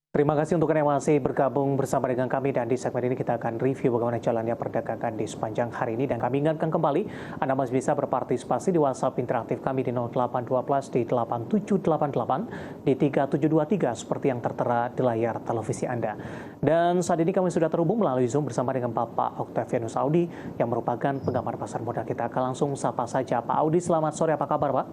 Terima kasih untuk Anda yang masih bergabung bersama dengan kami, dan di segmen ini kita akan review bagaimana jalannya perdagangan di sepanjang hari ini. Dan kami ingatkan kembali, Anda masih bisa berpartisipasi di WhatsApp interaktif kami di 0812 di 8788 di 3723 seperti yang tertera di layar televisi Anda. Dan saat ini kami sudah terhubung melalui Zoom bersama dengan Bapak Octavianus Audi yang merupakan penggambar pasar modal. Kita akan langsung sapa saja Pak Audi. Selamat sore, apa kabar Pak?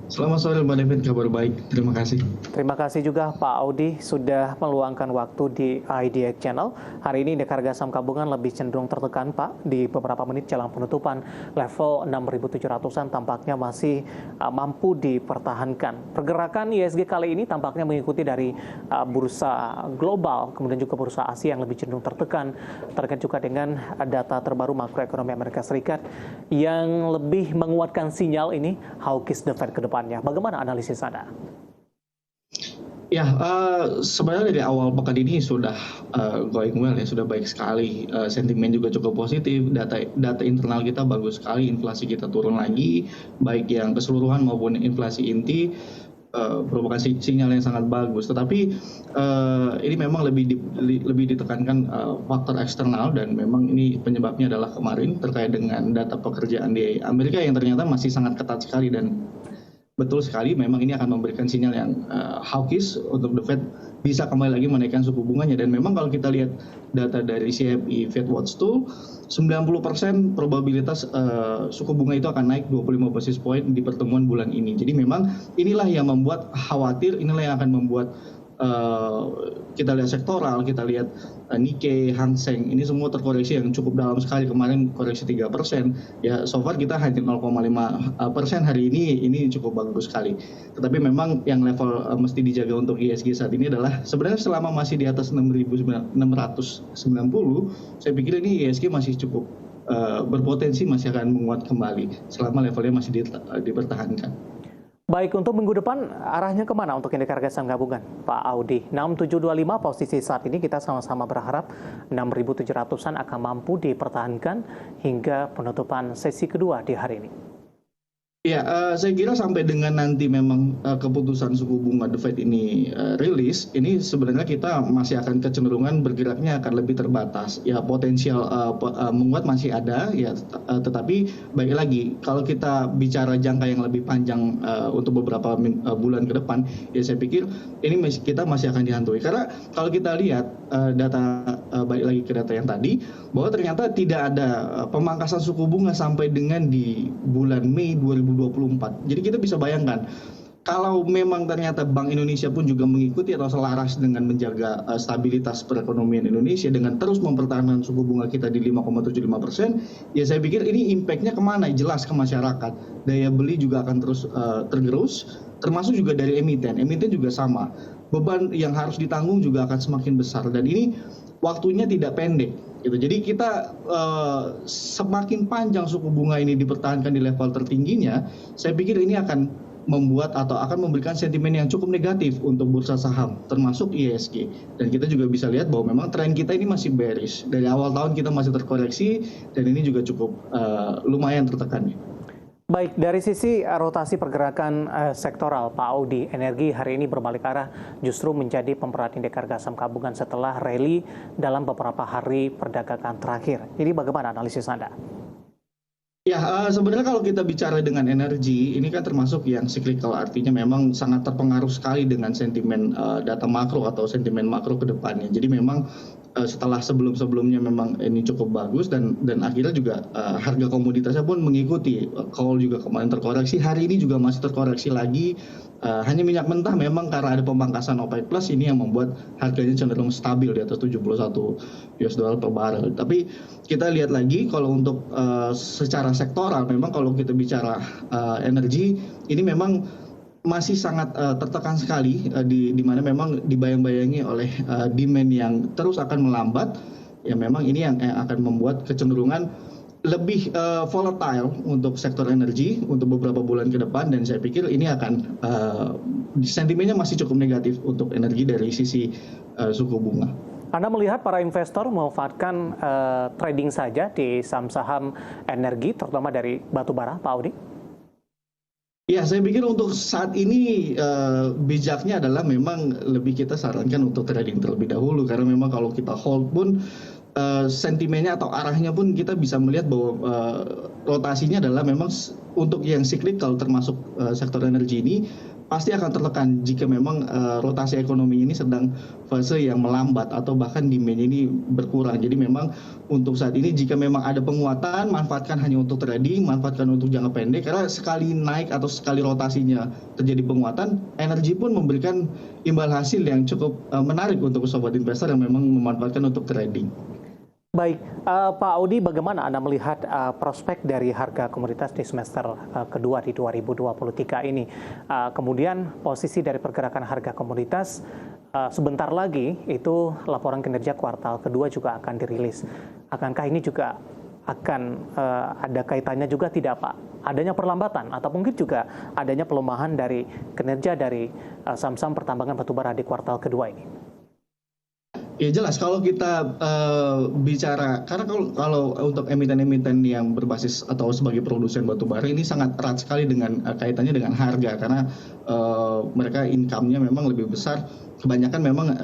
Selamat sore Mbak Devin, kabar baik. Terima kasih. Terima kasih juga Pak Audi sudah meluangkan waktu di IDX Channel. Hari ini indeks harga saham gabungan lebih cenderung tertekan Pak. Di beberapa menit jelang penutupan level 6.700-an tampaknya masih mampu dipertahankan. Pergerakan ISG kali ini tampaknya mengikuti dari bursa global, kemudian juga bursa Asia yang lebih cenderung tertekan. Terkait juga dengan data terbaru makroekonomi Amerika Serikat yang lebih menguatkan sinyal ini hawkish the Fed ke depan. Bagaimana analisis Anda? Ya, sebenarnya dari awal pekan ini sudah going well ya, sudah baik sekali. Sentimen juga cukup positif, data internal kita bagus sekali, inflasi kita turun lagi, baik yang keseluruhan maupun inflasi inti merupakan sinyal yang sangat bagus. Tetapi ini memang lebih ditekankan faktor eksternal, dan memang ini penyebabnya adalah kemarin terkait dengan data pekerjaan di Amerika yang ternyata masih sangat ketat sekali, dan betul sekali, memang ini akan memberikan sinyal yang hawkish untuk The Fed bisa kembali lagi menaikkan suku bunganya. Dan memang kalau kita lihat data dari CFI Fed Watch Tool, 90% probabilitas suku bunga itu akan naik 25 basis point di pertemuan bulan ini. Jadi memang inilah yang membuat khawatir, inilah yang akan membuat kita lihat sektoral, kita lihat Nikkei, Hang Seng, ini semua terkoreksi yang cukup dalam sekali. Kemarin koreksi 3%, ya so far kita hanya 0,5% hari ini cukup bagus sekali. Tetapi memang yang level mesti dijaga untuk ISG saat ini adalah sebenarnya selama masih di atas 6.690, saya pikir ini ISG masih cukup berpotensi masih akan menguat kembali selama levelnya masih dipertahankan. Baik, untuk minggu depan arahnya kemana untuk indeks harga saham gabungan, Pak Audi? 6725 posisi saat ini, kita sama-sama berharap 6.700-an akan mampu dipertahankan hingga penutupan sesi kedua di hari ini. Ya, saya kira sampai dengan nanti memang keputusan suku bunga The Fed ini rilis, ini sebenarnya kita masih akan kecenderungan bergeraknya akan lebih terbatas. Ya, potensial menguat masih ada, ya, tetapi baik lagi kalau kita bicara jangka yang lebih panjang untuk beberapa bulan ke depan, ya saya pikir ini kita masih akan dihantui. Karena kalau kita lihat data, balik lagi ke data yang tadi, bahwa ternyata tidak ada pemangkasan suku bunga sampai dengan di bulan Mei 2024. Jadi kita bisa bayangkan, kalau memang ternyata Bank Indonesia pun juga mengikuti atau selaras dengan menjaga stabilitas perekonomian Indonesia dengan terus mempertahankan suku bunga kita di 5,75%, ya saya pikir ini impact-nya kemana? Jelas ke masyarakat. Daya beli juga akan terus tergerus, termasuk juga dari emiten. Emiten juga sama. Beban yang harus ditanggung juga akan semakin besar, dan ini waktunya tidak pendek. Gitu. Jadi kita semakin panjang suku bunga ini dipertahankan di level tertingginya, saya pikir ini akan membuat atau akan memberikan sentimen yang cukup negatif untuk bursa saham, termasuk ISG. Dan kita juga bisa lihat bahwa memang tren kita ini masih bearish. Dari awal tahun kita masih terkoreksi, dan ini juga cukup lumayan tertekan. Baik, dari sisi rotasi pergerakan sektoral, Pak Audi, energi hari ini berbalik arah justru menjadi pemberat indeks harga saham gabungan setelah rally dalam beberapa hari perdagangan terakhir. Ini bagaimana analisis Anda? Ya, sebenarnya kalau kita bicara dengan energi, ini kan termasuk yang cyclical, artinya memang sangat terpengaruh sekali dengan sentimen data makro atau sentimen makro ke depannya. Jadi memang setelah sebelumnya memang ini cukup bagus, dan akhirnya juga harga komoditasnya pun mengikuti. Coal juga kemarin terkoreksi, hari ini juga masih terkoreksi lagi. Hanya minyak mentah memang karena ada pemangkasan OPEC Plus ini yang membuat harganya cenderung stabil di atas 71 US dollar per barrel. Tapi kita lihat lagi kalau untuk secara sektoral, memang kalau kita bicara energi ini memang masih sangat tertekan sekali, di mana memang dibayang-bayangi oleh demand yang terus akan melambat. Ya memang ini yang akan membuat kecenderungan lebih volatile untuk sektor energi untuk beberapa bulan ke depan, dan saya pikir ini akan sentimennya masih cukup negatif untuk energi dari sisi suku bunga. Anda melihat para investor memanfaatkan trading saja di saham-saham energi, terutama dari batu bara, Pak Audi? Ya, saya pikir untuk saat ini bijaknya adalah memang lebih kita sarankan untuk trading terlebih dahulu karena memang kalau kita hold pun sentimennya atau arahnya pun kita bisa melihat bahwa rotasinya adalah memang untuk yang cyclical termasuk sektor energi ini pasti akan tertekan jika memang rotasi ekonomi ini sedang fase yang melambat atau bahkan demand ini berkurang. Jadi memang untuk saat ini jika memang ada penguatan, manfaatkan hanya untuk trading, manfaatkan untuk jangka pendek karena sekali naik atau sekali rotasinya terjadi penguatan, energi pun memberikan imbal hasil yang cukup menarik untuk sobat investor yang memang memanfaatkan untuk trading. Baik, Pak Audi, bagaimana Anda melihat prospek dari harga komoditas di semester kedua di 2023 ini? Kemudian posisi dari pergerakan harga komoditas sebentar lagi itu laporan kinerja kuartal kedua juga akan dirilis. Akankah ini juga akan ada kaitannya juga tidak, Pak? Adanya perlambatan atau mungkin juga adanya pelemahan dari kinerja dari saham-saham pertambangan batubara di kuartal kedua ini? Ya jelas kalau kita bicara karena kalau untuk emiten-emiten yang berbasis atau sebagai produsen batubara ini sangat erat sekali dengan kaitannya dengan harga karena mereka income-nya memang lebih besar, kebanyakan memang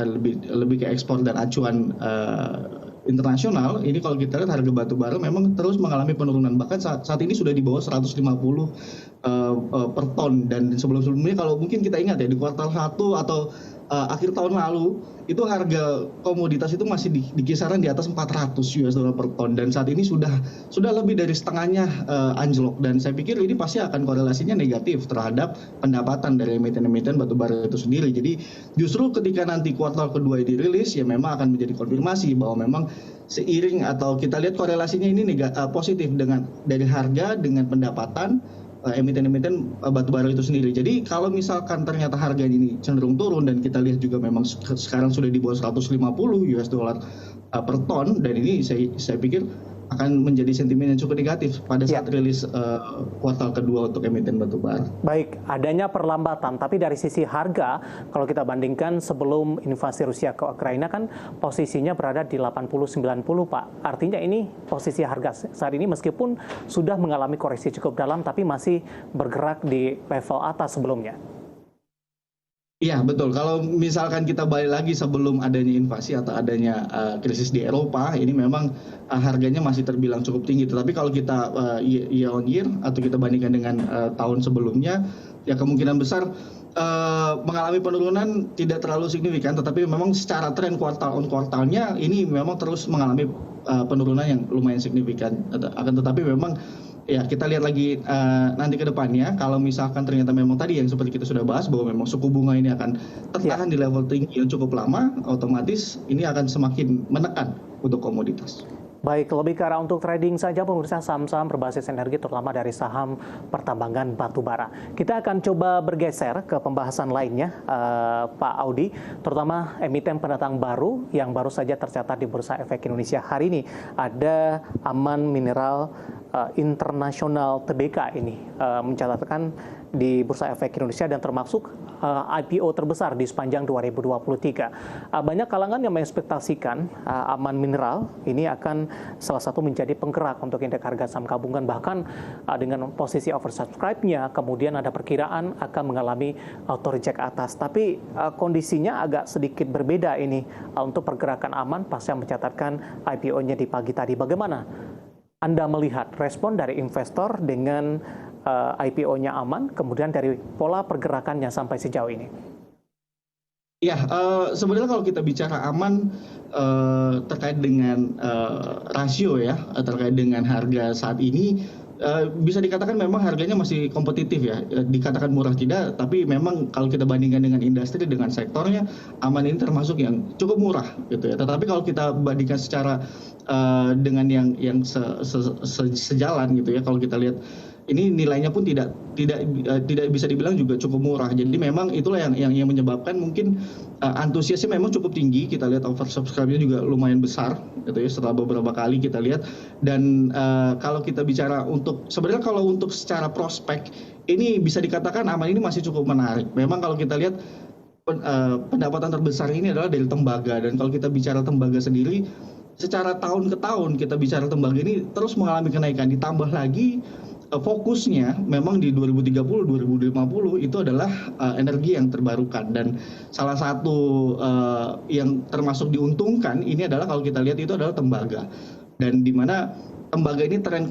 lebih ke ekspor dan acuan internasional. Ini kalau kita lihat harga batubara memang terus mengalami penurunan, bahkan saat ini sudah di bawah 150 per ton, dan sebelum-sebelumnya kalau mungkin kita ingat ya di kuartal 1 atau akhir tahun lalu itu harga komoditas itu masih di kisaran di atas 400 US dollar per ton, dan saat ini sudah lebih dari setengahnya anjlok, dan saya pikir ini pasti akan korelasinya negatif terhadap pendapatan dari emiten-emiten batubara itu sendiri. Jadi justru ketika nanti kuartal kedua dirilis ya memang akan menjadi konfirmasi bahwa memang seiring atau kita lihat korelasinya ini positif dengan dari harga dengan pendapatan emiten-emiten batubara itu sendiri. Jadi kalau misalkan ternyata harga ini cenderung turun dan kita lihat juga memang sekarang sudah di bawah 150 US dollar per ton, dan ini saya pikir akan menjadi sentimen yang cukup negatif pada saat rilis kuartal kedua untuk emiten batubara. Baik, adanya perlambatan, tapi dari sisi harga, kalau kita bandingkan sebelum invasi Rusia ke Ukraina kan posisinya berada di 80-90, Pak. Artinya ini posisi harga saat ini meskipun sudah mengalami koreksi cukup dalam, tapi masih bergerak di level atas sebelumnya. Iya betul, kalau misalkan kita balik lagi sebelum adanya invasi atau adanya krisis di Eropa, ini memang harganya masih terbilang cukup tinggi. Tetapi kalau kita year on year atau kita bandingkan dengan tahun sebelumnya, ya kemungkinan besar mengalami penurunan tidak terlalu signifikan. Tetapi memang secara tren kuartal on kuartalnya ini memang terus mengalami penurunan yang lumayan signifikan. Akan tetapi memang ya kita lihat lagi nanti ke depannya, kalau misalkan ternyata memang tadi yang seperti kita sudah bahas bahwa memang suku bunga ini akan tertahan di level tinggi yang cukup lama, otomatis ini akan semakin menekan untuk komoditas. Baik, lebih ke arah untuk trading saja pemirsa saham-saham berbasis energi terutama dari saham pertambangan batubara. Kita akan coba bergeser ke pembahasan lainnya, Pak Audi, terutama emiten pendatang baru yang baru saja tercatat di Bursa Efek Indonesia hari ini. Ada Aman Mineral Internasional Tbk ini mencatatkan di Bursa Efek Indonesia dan termasuk IPO terbesar di sepanjang 2023. Banyak kalangan yang mengekspektasikan Aman Mineral ini akan salah satu menjadi penggerak untuk indeks harga saham gabungan, bahkan dengan posisi oversubscribe-nya, kemudian ada perkiraan akan mengalami auto reject atas. Tapi kondisinya agak sedikit berbeda ini untuk pergerakan Aman pasca mencatatkan IPO-nya di pagi tadi. Bagaimana Anda melihat respon dari investor dengan IPO-nya Aman, kemudian dari pola pergerakannya sampai sejauh ini? Ya, sebenarnya kalau kita bicara Aman terkait dengan rasio ya, terkait dengan harga saat ini, bisa dikatakan memang harganya masih kompetitif ya, dikatakan murah tidak, tapi memang kalau kita bandingkan dengan industri, dengan sektornya, Aman ini termasuk yang cukup murah gitu ya. Tetapi kalau kita bandingkan secara dengan yang sejalan gitu ya, kalau kita lihat ini nilainya pun tidak bisa dibilang juga cukup murah. Jadi memang itulah yang menyebabkan mungkin antusiasnya memang cukup tinggi. Kita lihat oversubscribe-nya juga lumayan besar gitu ya, setelah beberapa kali kita lihat. Dan kalau kita bicara sebenarnya kalau untuk secara prospek ini bisa dikatakan Aman ini masih cukup menarik. Memang kalau kita lihat pendapatan terbesar ini adalah dari tembaga, dan kalau kita bicara tembaga sendiri secara tahun ke tahun kita bicara tembaga ini terus mengalami kenaikan, ditambah lagi fokusnya memang di 2030, 2050 itu adalah energi yang terbarukan, dan salah satu yang termasuk diuntungkan ini adalah kalau kita lihat itu adalah tembaga, dan di mana tembaga ini tren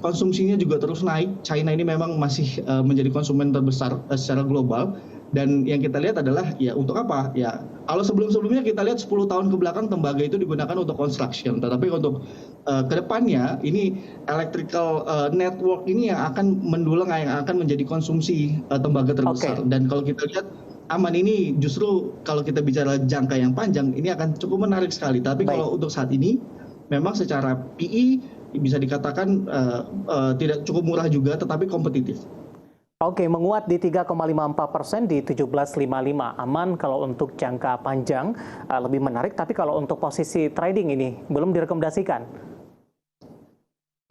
konsumsinya juga terus naik. China ini memang masih menjadi konsumen terbesar secara global. Dan yang kita lihat adalah ya untuk apa? Ya kalau sebelumnya kita lihat 10 tahun ke belakang tembaga itu digunakan untuk construction. Tetapi untuk kedepannya ini electrical network ini yang akan mendulang, yang akan menjadi konsumsi tembaga terbesar. Dan kalau kita lihat aman ini justru kalau kita bicara jangka yang panjang ini akan cukup menarik sekali. Tapi kalau untuk saat ini memang secara PE bisa dikatakan tidak cukup murah juga, tetapi kompetitif. Oke, menguat di 3,54% di 17,55. Aman kalau untuk jangka panjang lebih menarik, tapi kalau untuk posisi trading ini belum direkomendasikan.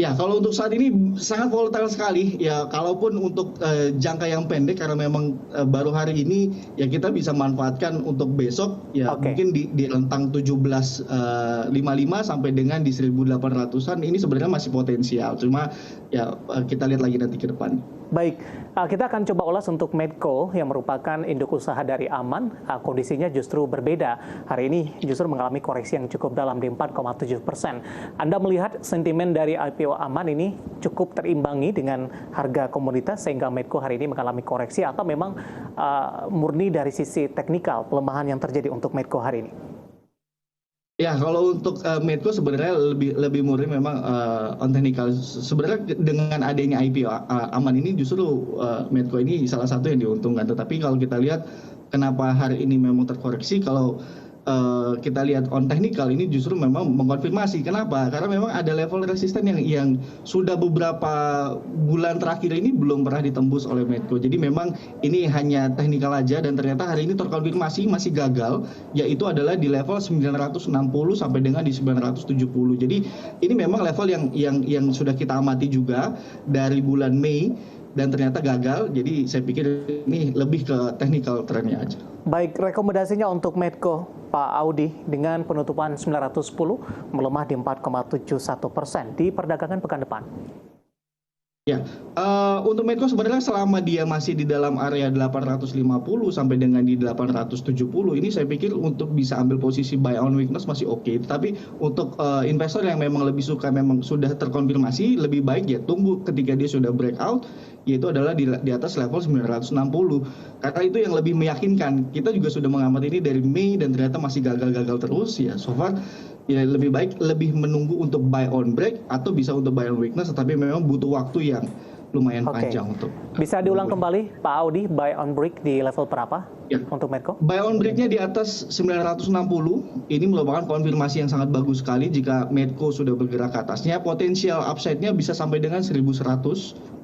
Ya, kalau untuk saat ini sangat volatile sekali. Ya, kalaupun untuk jangka yang pendek karena memang baru hari ini, ya kita bisa manfaatkan untuk besok. Ya, mungkin di rentang 17,55 sampai dengan di 1.800-an ini sebenarnya masih potensial. Cuma ya kita lihat lagi nanti ke depan. Baik, kita akan coba ulas untuk Medco yang merupakan induk usaha dari Aman. Kondisinya justru berbeda. Hari ini justru mengalami koreksi yang cukup dalam di 4,7%. Anda melihat sentimen dari IPO Aman ini cukup terimbangi dengan harga komoditas sehingga Medco hari ini mengalami koreksi, atau memang murni dari sisi teknikal pelemahan yang terjadi untuk Medco hari ini? Ya, kalau untuk Medco sebenarnya lebih murni memang on technical. Sebenarnya dengan adanya IPO Aman ini justru Medco ini salah satu yang diuntungkan. Tetapi kalau kita lihat kenapa hari ini memang terkoreksi, kalau kita lihat on technical ini justru memang mengkonfirmasi. Kenapa? Karena memang ada level resisten yang sudah beberapa bulan terakhir ini belum pernah ditembus oleh Medco. Jadi memang ini hanya technical aja, dan ternyata hari ini terkonfirmasi masih gagal, yaitu adalah di level 960 sampai dengan di 970. Jadi ini memang level yang sudah kita amati juga dari bulan Mei, dan ternyata gagal. Jadi saya pikir ini lebih ke technical trendnya aja. Baik, rekomendasinya untuk Medco, Pak Audi, dengan penutupan 910 melemah di 4,71% di perdagangan pekan depan. Ya, untuk Medco sebenarnya selama dia masih di dalam area 850 sampai dengan di 870, ini saya pikir untuk bisa ambil posisi buy on weakness masih oke. Tapi untuk investor yang memang lebih suka, memang sudah terkonfirmasi, lebih baik ya tunggu ketika dia sudah breakout, yaitu adalah di atas level 960. Karena itu yang lebih meyakinkan. Kita juga sudah mengamati ini dari Mei dan ternyata masih gagal-gagal terus. Ya, so far ya lebih baik lebih menunggu untuk buy on break atau bisa untuk buy on weakness, tetapi memang butuh waktu yang lumayan panjang untuk. Bisa diulang kembali Pak Audi, buy on break di level berapa untuk Medco? Buy on breaknya di atas 960, ini merupakan konfirmasi yang sangat bagus sekali. Jika Medco sudah bergerak ke atasnya, potensial upside-nya bisa sampai dengan 1100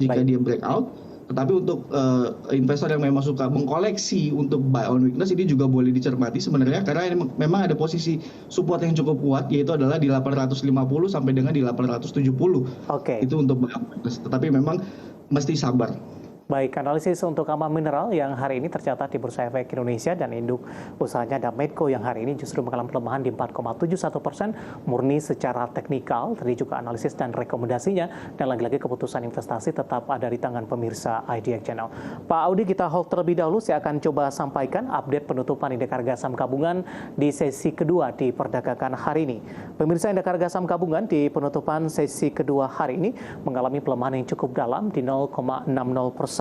jika dia breakout. Tetapi untuk investor yang memang suka mengkoleksi untuk buy on weakness, ini juga boleh dicermati sebenarnya, karena ini memang ada posisi support yang cukup kuat, yaitu adalah di 850 sampai dengan di 870. Itu untuk buy on weakness. Tetapi memang mesti sabar. Baik, analisis untuk Aman Mineral yang hari ini tercatat di Bursa Efek Indonesia dan induk usahanya ada Medco yang hari ini justru mengalami pelemahan di 4,71%, murni secara teknikal. Tadi juga analisis dan rekomendasinya, dan lagi-lagi keputusan investasi tetap ada di tangan pemirsa IDX Channel. Pak Audi, kita hold terlebih dahulu. Saya akan coba sampaikan update penutupan indeks harga saham gabungan di sesi kedua di perdagangan hari ini. Pemirsa, indeks harga saham gabungan di penutupan sesi kedua hari ini mengalami pelemahan yang cukup dalam di 0,60%.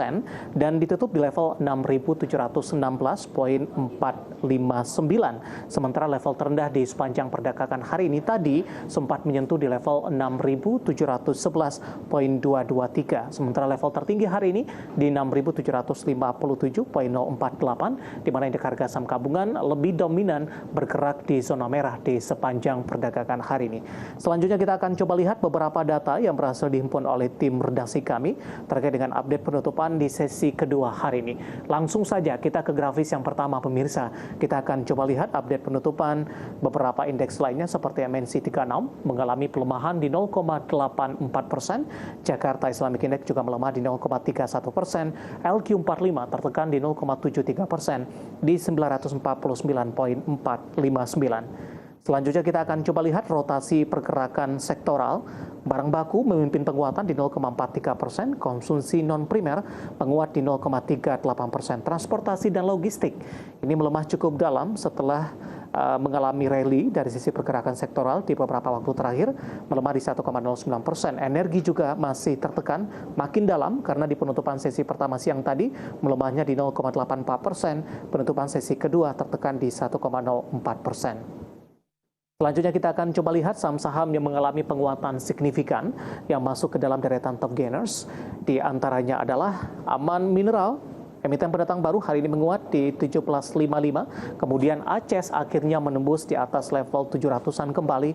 Dan ditutup di level 6.716,459. Sementara level terendah di sepanjang perdagangan hari ini tadi sempat menyentuh di level 6.711,223. Sementara level tertinggi hari ini di 6.757,048, di mana indeks harga saham gabungan lebih dominan bergerak di zona merah di sepanjang perdagangan hari ini. Selanjutnya kita akan coba lihat beberapa data yang berhasil dihimpun oleh tim redaksi kami terkait dengan update penutupan di sesi kedua hari ini. Langsung saja kita ke grafis yang pertama, pemirsa. Kita akan coba lihat update penutupan beberapa indeks lainnya seperti MNC 36 mengalami pelemahan di 0,84%, Jakarta Islamic Index juga melemah di 0,31%, LQ45 tertekan di 0,73% di 949,459. Selanjutnya kita akan coba lihat rotasi pergerakan sektoral. Barang baku memimpin penguatan di 0,43%, konsumsi non-primer menguat di 0,38%. Transportasi dan logistik ini melemah cukup dalam setelah mengalami rally dari sisi pergerakan sektoral di beberapa waktu terakhir, melemah di 1,09%. Energi juga masih tertekan makin dalam karena di penutupan sesi pertama siang tadi melemahnya di 0,84%, penutupan sesi kedua tertekan di 1,04%. Selanjutnya kita akan coba lihat saham-saham yang mengalami penguatan signifikan yang masuk ke dalam deretan top gainers. Di antaranya adalah Aman Mineral, emiten pendatang baru hari ini menguat di 17.55. Kemudian ACES akhirnya menembus di atas level 700-an kembali.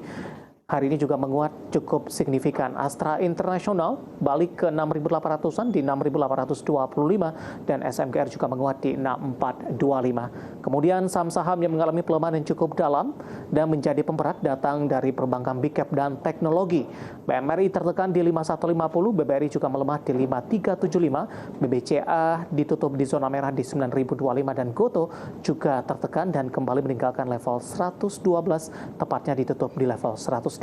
Hari ini juga menguat cukup signifikan. Astra International balik ke 6.800-an di 6.825 dan SMGR juga menguat di 6425. Kemudian saham-saham yang mengalami pelemahan yang cukup dalam dan menjadi pemberat datang dari perbankan big cap dan teknologi. BMRI tertekan di 5150, BBRI juga melemah di 5375, BBCA ditutup di zona merah di 9025 dan GoTo juga tertekan dan kembali meninggalkan level 112, tepatnya ditutup di level 108.